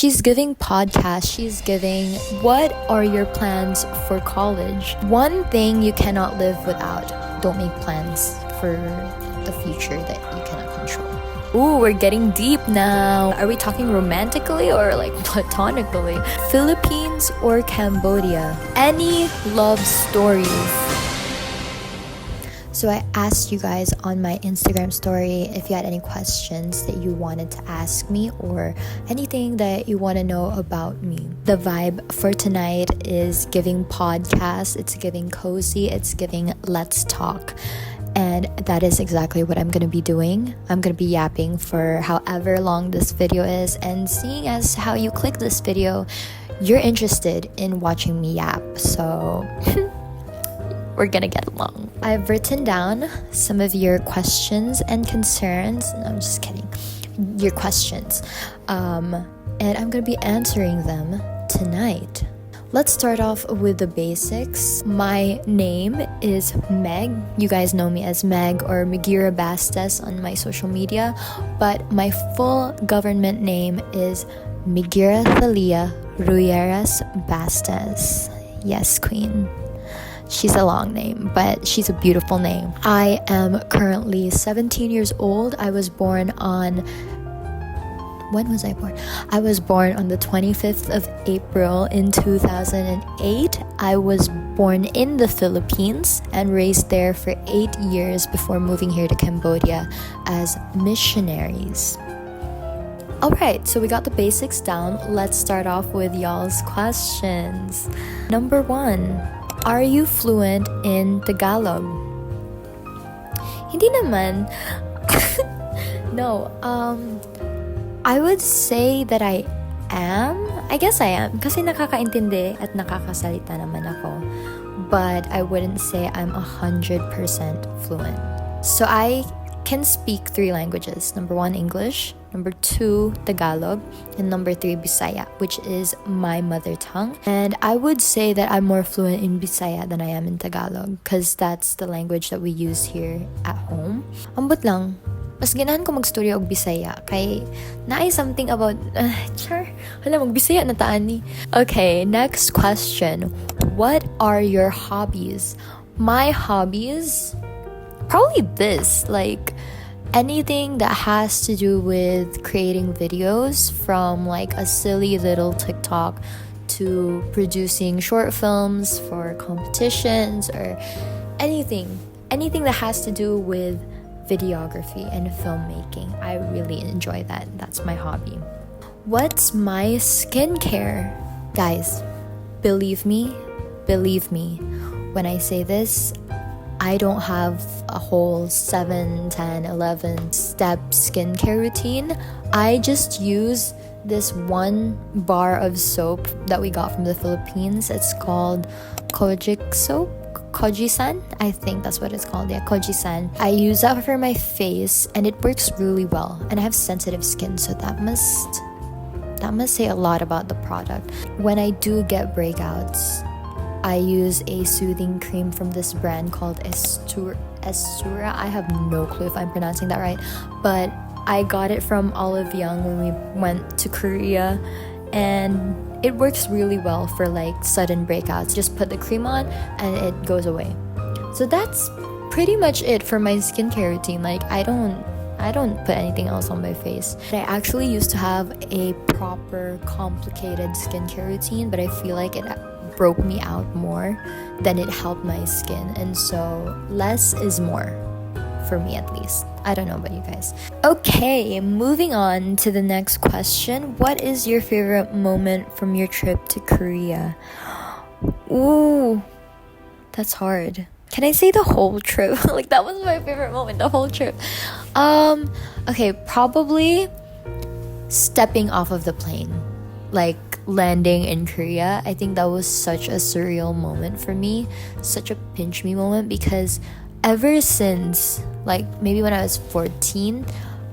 She's giving podcast. She's giving, what are your plans for college? One thing you cannot live without. Don't make plans for the future that you cannot control. Ooh, we're getting deep now. Are we talking romantically or like platonically? Philippines or Cambodia? Any love stories? So I asked you guys on my Instagram story if you had any questions that you wanted to ask me or anything that you want to know about me. The vibe for tonight is giving podcast, it's giving cozy, it's giving let's talk. And that is exactly what I'm going to be doing. I'm going to be yapping for however long this video is, and seeing as how you click this video, you're interested in watching me yap. So we're gonna get along. I've written down some of your questions and concerns. No, I'm just kidding. Your questions. And I'm gonna be answering them tonight. Let's start off with the basics. My name is Meg. You guys know me as Meg or Megaera Bastes on my social media, but my full government name is Megaera Thalia Ruyeras Bastes. Yes, queen. She's a long name, but she's a beautiful name. I am currently 17 years old. I was born on... When was I born? I was born on the 25th of April in 2008. I was born in the Philippines and raised there for 8 years before moving here to Cambodia as missionaries. Alright, so we got the basics down. Let's start off with y'all's questions. Number 1. Are you fluent in Tagalog? Hindi naman. No, I would say that I am. I guess I am. Kasi nakakaintindi at nakakasalita naman ako. But I wouldn't say I'm 100% fluent. So I can speak 3 languages. Number 1, English. Number 2, Tagalog. And number 3, Bisaya, which is my mother tongue. And I would say that I'm more fluent in Bisaya than I am in Tagalog, because that's the language that we use here at home. Ambot lang. Mas ganahan ko magstorya og Bisaya kay naay something about magbisaya na taan ni. Okay, next question. What are your hobbies? My hobbies, probably this, like anything that has to do with creating videos, from like a silly little TikTok to producing short films for competitions, or anything that has to do with videography and filmmaking. I really enjoy that. That's my hobby. What's my skincare? Guys, believe me, when I say this, I don't have a whole 7, 10, 11 step skincare routine. I just use this one bar of soap that we got from the Philippines. It's called Kojic soap. Koji-san, I think that's what it's called. Yeah, Koji-san. I use that for my face and it works really well. And I have sensitive skin, so that must say a lot about the product. When I do get breakouts, I use a soothing cream from this brand called Estura. I have no clue if I'm pronouncing that right, but I got it from Olive Young when we went to Korea, and it works really well for like sudden breakouts. Just put the cream on and it goes away. So that's pretty much it for my skincare routine. Like I don't put anything else on my face. I actually used to have a proper complicated skincare routine, but I feel like it broke me out more than it helped my skin, and so less is more, for me at least. I don't know about you guys. Okay, moving on to the next question. What is your favorite moment from your trip to Korea? Ooh, that's hard. Can I say the whole trip? Like that was my favorite moment, the whole trip. Okay, probably stepping off of the plane. Like landing in Korea. I think that was such a surreal moment for me, such a pinch me moment, because ever since like maybe when I was 14,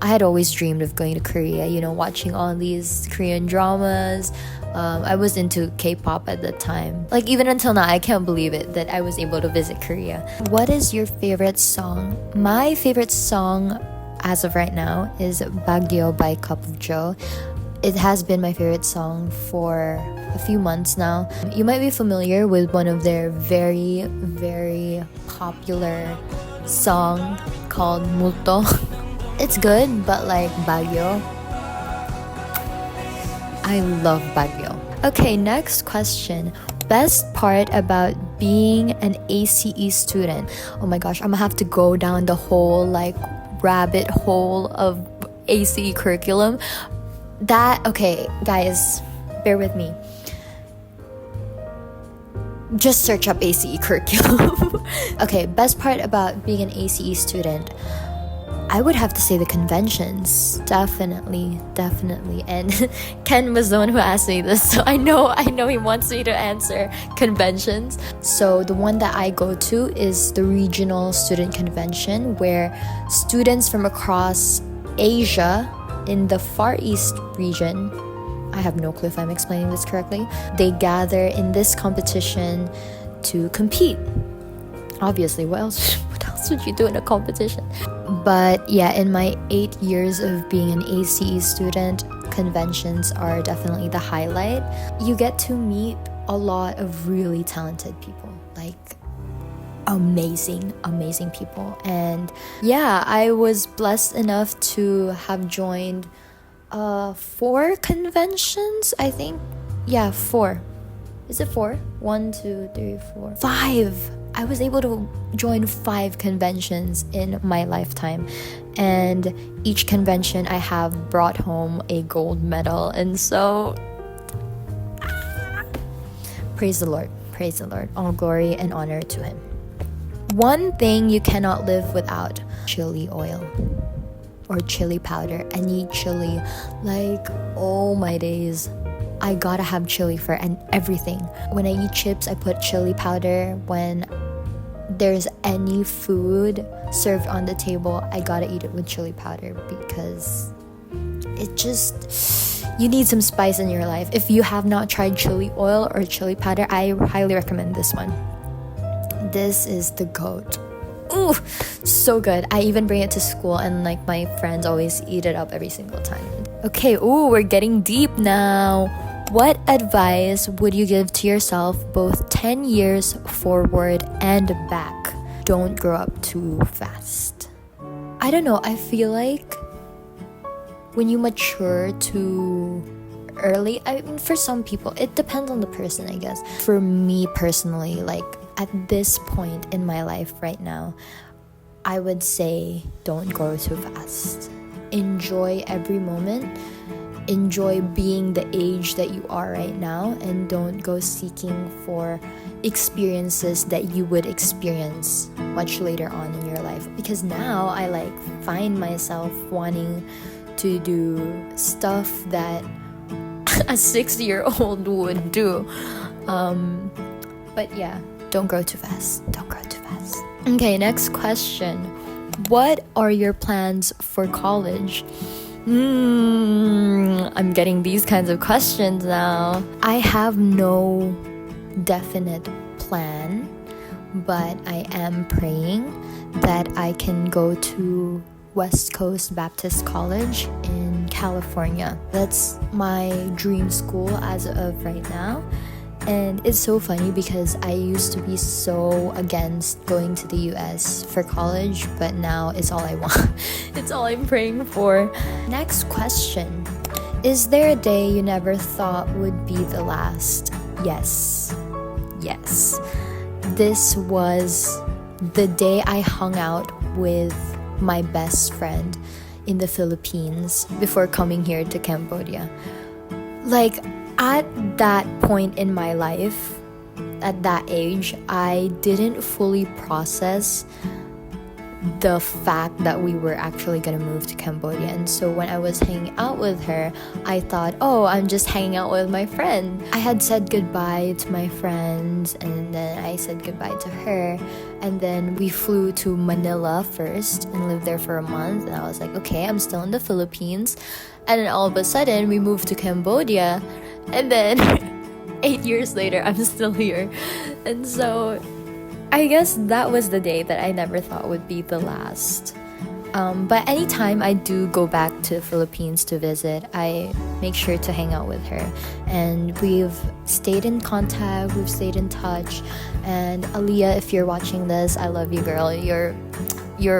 I had always dreamed of going to Korea, you know, watching all these Korean dramas. I was into K-pop at the time. Like even until now, I can't believe it that I was able to visit Korea. What is your favorite song? My favorite song as of right now is Baguio by Cup of Joe. It has been my favorite song for a few months now. You might be familiar with one of their very, very popular song called Multo. It's good, but like Baguio, I love Baguio. Okay, next question. Best part about being an ACE student? Oh my gosh, I'm gonna have to go down the whole like rabbit hole of ACE curriculum. Okay, guys, bear with me. Just search up ACE curriculum. Okay, best part about being an ACE student, I would have to say the conventions. Definitely. And Ken was the one who asked me this, so I know he wants me to answer conventions. So the one that I go to is the regional student convention, where students from across Asia in the Far East region, I have no clue if I'm explaining this correctly, they gather in this competition to compete. Obviously, what else would you do in a competition? But yeah, in my 8 years of being an ACE student, conventions are definitely the highlight. You get to meet a lot of really talented people, like amazing people. And yeah, I was blessed enough to have joined 4 conventions, I think. Yeah, 4. Is it 4? 1, 2, 3, 4, 5. I was able to join 5 conventions in my lifetime, and each convention I have brought home a gold medal. And so praise the Lord, all glory and honor to him. One thing you cannot live without: chili oil or chili powder. I need chili, like, oh my days, I gotta have chili for everything. When I eat chips, I put chili powder. When there's any food served on the table, I gotta eat it with chili powder, because it just, you need some spice in your life. If you have not tried chili oil or chili powder, I highly recommend this one. This is the GOAT. Ooh, so good. I even bring it to school, and like my friends always eat it up every single time. Okay, we're getting deep now. What advice would you give to yourself both 10 years forward and back? Don't grow up too fast. I don't know, I feel like when you mature too early, I mean, for some people, it depends on the person, I guess. For me personally, like at this point in my life right now, I would say don't grow too fast. Enjoy every moment. Enjoy being the age that you are right now, and don't go seeking for experiences that you would experience much later on in your life. Because now I like find myself wanting to do stuff that a 6-year-old would do. But yeah, don't grow too fast. Okay, next question. What are your plans for college? I'm getting these kinds of questions now. I have no definite plan, but I am praying that I can go to West Coast Baptist College in California. That's my dream school as of right now. And it's so funny because I used to be so against going to the US for college, but now it's all I want. It's all I'm praying for. Next question. Is there a day you never thought would be the last? Yes. This was the day I hung out with my best friend in the Philippines before coming here to Cambodia. Like, at that point in my life, at that age, I didn't fully process the fact that we were actually gonna move to Cambodia. And so when I was hanging out with her, I thought, oh, I'm just hanging out with my friend. I had said goodbye to my friends, and then I said goodbye to her, and then we flew to Manila first and lived there for a month. And I was like, okay, I'm still in the Philippines. And then all of a sudden we moved to Cambodia, and then 8 years later I'm still here. And so I guess that was the day that I never thought would be the last. But anytime I do go back to the Philippines to visit, I make sure to hang out with her. And we've stayed in contact, we've stayed in touch. And Aaliyah, if you're watching this, I love you, girl. You're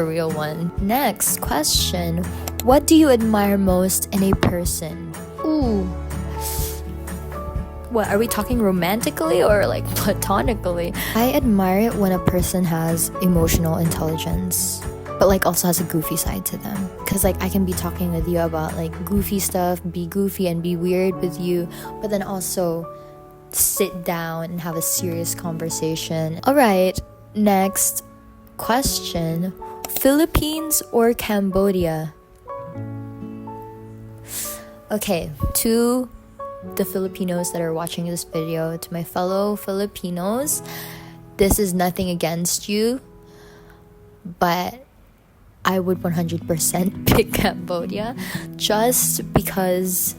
a real one. Next question. What do you admire most in a person? Ooh. What, are we talking romantically or like platonically? I admire it when a person has emotional intelligence, but like also has a goofy side to them. Because like I can be talking with you about like goofy stuff, be goofy and be weird with you, but then also sit down and have a serious conversation. Alright, next question. Philippines or Cambodia? Okay, to the Filipinos that are watching this video, to my fellow Filipinos, this is nothing against you, but I would 100% pick Cambodia, just because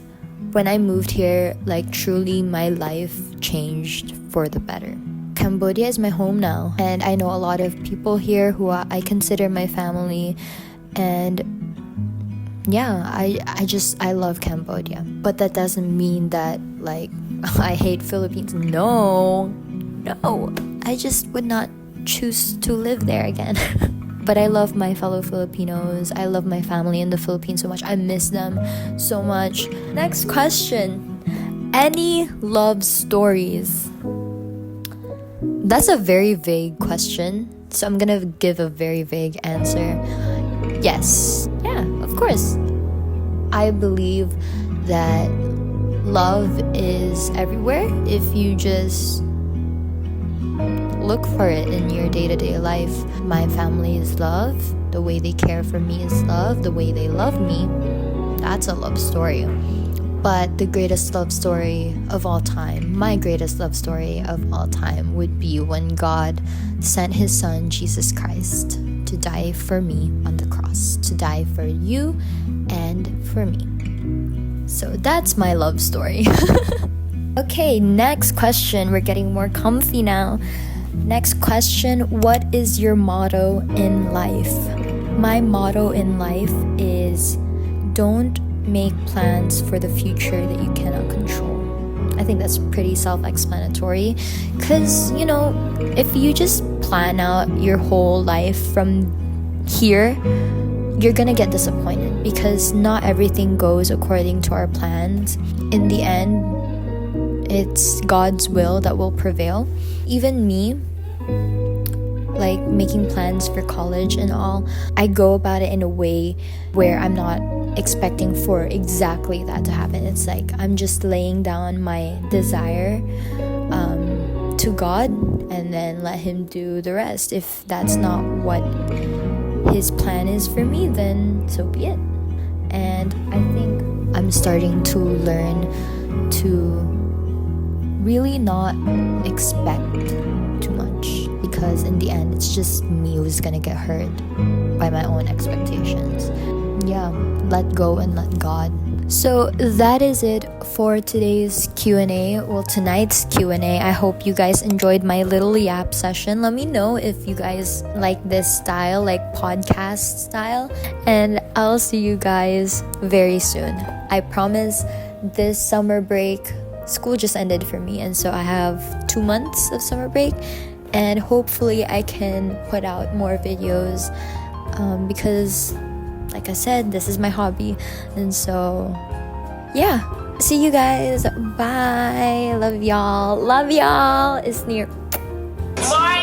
when I moved here, like truly my life changed for the better. Cambodia is my home now, and I know a lot of people here who I consider my family, and yeah, I love Cambodia. But that doesn't mean that like I hate Philippines. No, I just would not choose to live there again. But I love my fellow Filipinos. I love my family in the Philippines so much. I miss them so much. Next question. Any love stories? That's a very vague question, so I'm gonna give a very vague answer. Yes. Yeah, of course. I believe that love is everywhere if you just look for it in your day-to-day life. My family is love. The way they care for me is love. The way they love me, that's a love story. But the greatest love story of all time, my greatest love story of all time, would be when God sent his son, Jesus Christ, to die for me on the cross, to die for you and for me. So that's my love story. Okay, next question. We're getting more comfy now. Next question. What is your motto in life? My motto in life is don't make plans for the future that you cannot control. I think that's pretty self-explanatory, because you know, if you just plan out your whole life from here, you're gonna get disappointed, because not everything goes according to our plans. In the end, it's God's will that will prevail. Even me, like making plans for college and all, I go about it in a way where I'm not expecting for exactly that to happen. It's like I'm just laying down my desire to God, and then let him do the rest. If that's not what his plan is for me, then so be it. And I think I'm starting to learn to really not expect too much, because in the end it's just me who's gonna get hurt by my own expectations. Yeah, let go and let God. So that is it for today's Q&A. Well, tonight's Q&A. I hope you guys enjoyed my little yap session. Let me know if you guys like this style, like podcast style, and I'll see you guys very soon. I promise. This summer break, school just ended for me, and so I have 2 months of summer break, and hopefully I can put out more videos, because like I said, this is my hobby. And so yeah, see you guys. Bye. Love y'all. It's near. Bye.